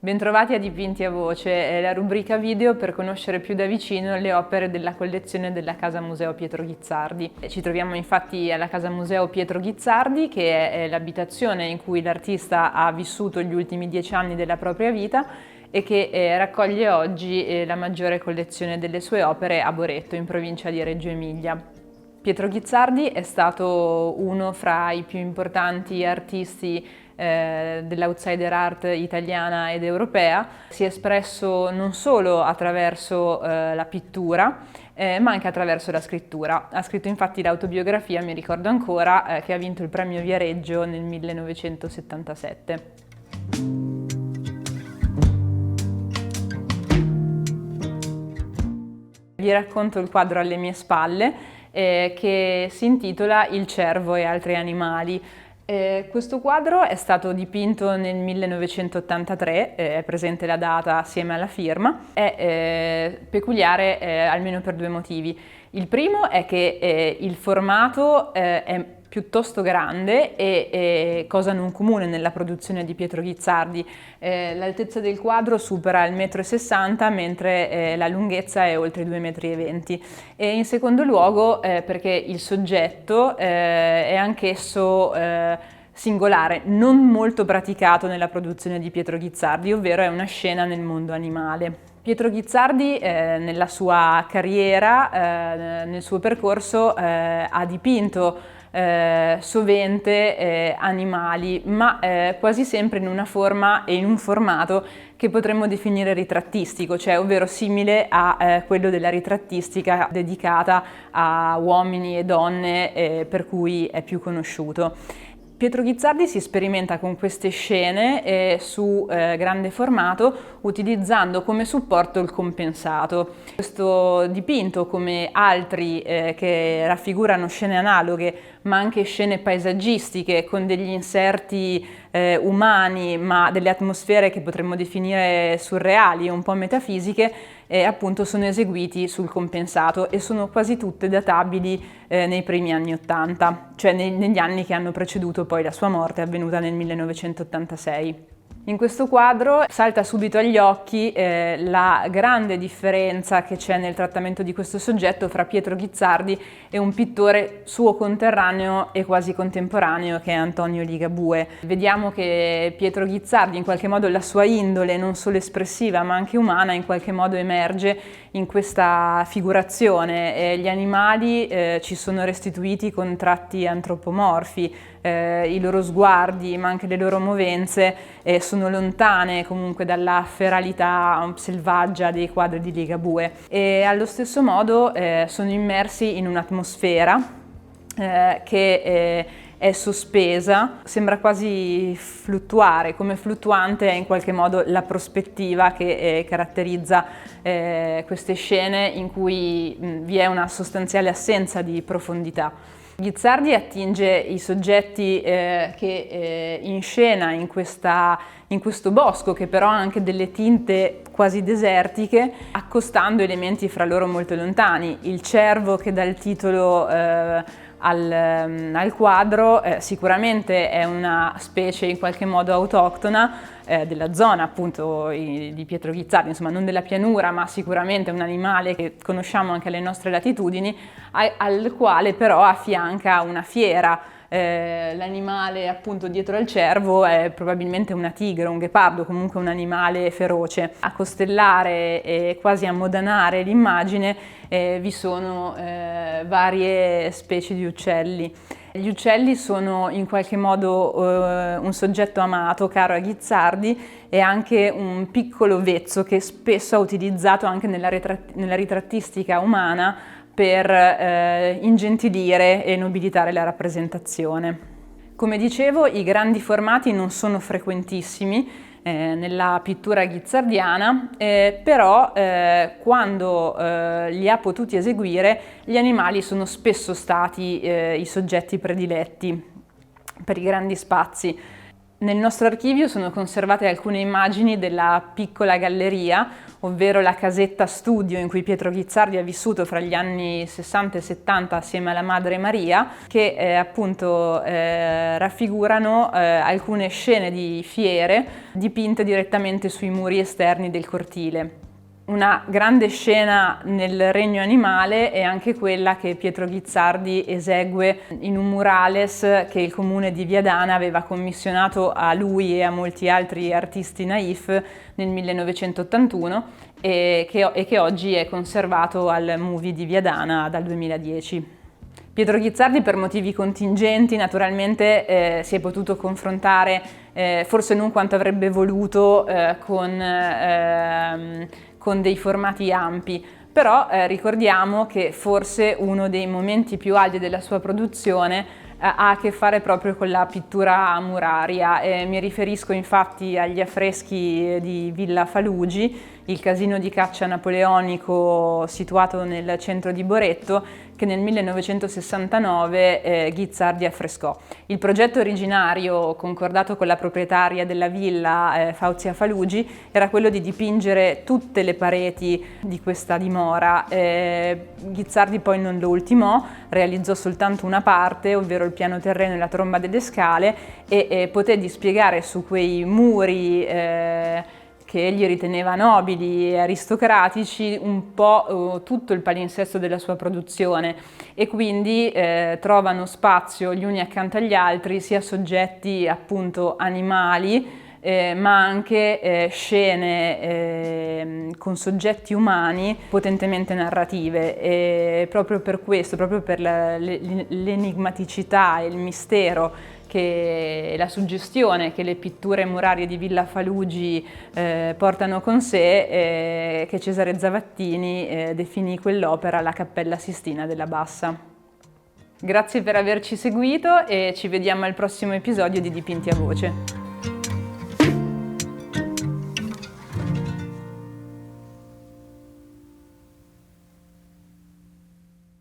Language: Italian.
Bentrovati a Dipinti a Voce, è la rubrica video per conoscere più da vicino le opere della collezione della Casa Museo Pietro Ghizzardi. Ci troviamo infatti alla Casa Museo Pietro Ghizzardi, che è l'abitazione in cui l'artista ha vissuto gli ultimi 10 anni della propria vita e che raccoglie oggi la maggiore collezione delle sue opere a Boretto, in provincia di Reggio Emilia. Pietro Ghizzardi è stato uno fra i più importanti artisti dell'outsider art italiana ed europea. Si è espresso non solo attraverso la pittura, ma anche attraverso la scrittura. Ha scritto infatti l'autobiografia, mi ricordo ancora, che ha vinto il premio Viareggio nel 1977. Vi racconto il quadro alle mie spalle, che si intitola Il cervo e altri animali. Questo quadro è stato dipinto nel 1983, è presente la data assieme alla firma. È peculiare almeno per due motivi. Il primo è che il formato è piuttosto grande e cosa non comune nella produzione di Pietro Ghizzardi. L'altezza del quadro supera il 1,60 m, mentre la lunghezza è oltre i 2,20 m. E in secondo luogo perché il soggetto è anch'esso singolare, non molto praticato nella produzione di Pietro Ghizzardi, ovvero è una scena nel mondo animale. Pietro Ghizzardi nella sua carriera, nel suo percorso, ha dipinto sovente animali, ma quasi sempre in una forma e in un formato che potremmo definire ritrattistico, cioè ovvero simile a quello della ritrattistica dedicata a uomini e donne, per cui è più conosciuto. Pietro Ghizzardi si sperimenta con queste scene su grande formato, utilizzando come supporto il compensato. Questo dipinto, come altri che raffigurano scene analoghe, ma anche scene paesaggistiche con degli inserti umani, ma delle atmosfere che potremmo definire surreali e un po' metafisiche, appunto sono eseguiti sul compensato e sono quasi tutte databili nei primi anni '80, cioè negli anni che hanno preceduto poi la sua morte, avvenuta nel 1986. In questo quadro salta subito agli occhi la grande differenza che c'è nel trattamento di questo soggetto fra Pietro Ghizzardi e un pittore suo conterraneo e quasi contemporaneo che è Antonio Ligabue. Vediamo che Pietro Ghizzardi, in qualche modo la sua indole non solo espressiva ma anche umana, in qualche modo emerge in questa figurazione. Gli animali ci sono restituiti con tratti antropomorfi, i loro sguardi ma anche le loro movenze sono lontane comunque dalla feralità selvaggia dei quadri di Ligabue e allo stesso modo sono immersi in un'atmosfera che è sospesa, sembra quasi fluttuare, come fluttuante è in qualche modo la prospettiva che caratterizza queste scene in cui vi è una sostanziale assenza di profondità. Ghizzardi attinge i soggetti che inscena in questo bosco, che però ha anche delle tinte quasi desertiche, accostando elementi fra loro molto lontani. Il cervo che dà il titolo al quadro sicuramente è una specie in qualche modo autoctona della zona appunto di Pietro Ghizzardi, insomma non della pianura, ma sicuramente un animale che conosciamo anche alle nostre latitudini, al quale però affianca una fiera. L'animale appunto dietro al cervo è probabilmente una tigre, un ghepardo, comunque un animale feroce. A costellare e quasi a modanare l'immagine vi sono varie specie di uccelli. Gli uccelli sono in qualche modo un soggetto amato, caro a Ghizzardi, e anche un piccolo vezzo che spesso ha utilizzato anche nella ritrattistica umana per ingentilire e nobilitare la rappresentazione. Come dicevo, i grandi formati non sono frequentissimi nella pittura ghizzardiana, però quando li ha potuti eseguire, gli animali sono spesso stati i soggetti prediletti. per i grandi spazi. Nel nostro archivio sono conservate alcune immagini della piccola galleria, ovvero la casetta studio in cui Pietro Ghizzardi ha vissuto fra gli anni 60 e 70 assieme alla madre Maria, che appunto raffigurano alcune scene di fiere dipinte direttamente sui muri esterni del cortile. Una grande scena nel regno animale è anche quella che Pietro Ghizzardi esegue in un murales che il comune di Viadana aveva commissionato a lui e a molti altri artisti naif nel 1981 e che oggi è conservato al Movie di Viadana dal 2010. Pietro Ghizzardi, per motivi contingenti, naturalmente si è potuto confrontare, forse non quanto avrebbe voluto, con dei formati ampi, però ricordiamo che forse uno dei momenti più alti della sua produzione ha a che fare proprio con la pittura muraria. Mi riferisco infatti agli affreschi di Villa Falugi, il casino di caccia napoleonico situato nel centro di Boretto, che nel 1969 Ghizzardi affrescò. Il progetto originario, concordato con la proprietaria della villa, Fauzia Falugi, era quello di dipingere tutte le pareti di questa dimora. Ghizzardi poi non lo ultimò, realizzò soltanto una parte, ovvero il piano terreno e la tromba delle scale, e poté dispiegare su quei muri che egli riteneva nobili e aristocratici un po' tutto il palinsesto della sua produzione, e quindi trovano spazio gli uni accanto agli altri sia soggetti appunto animali ma anche scene con soggetti umani potentemente narrative, e proprio per questo, proprio per l'enigmaticità e il mistero che la suggestione che le pitture murarie di Villa Falugi portano con sé, che Cesare Zavattini definì quell'opera la Cappella Sistina della Bassa. Grazie per averci seguito e ci vediamo al prossimo episodio di Dipinti a Voce.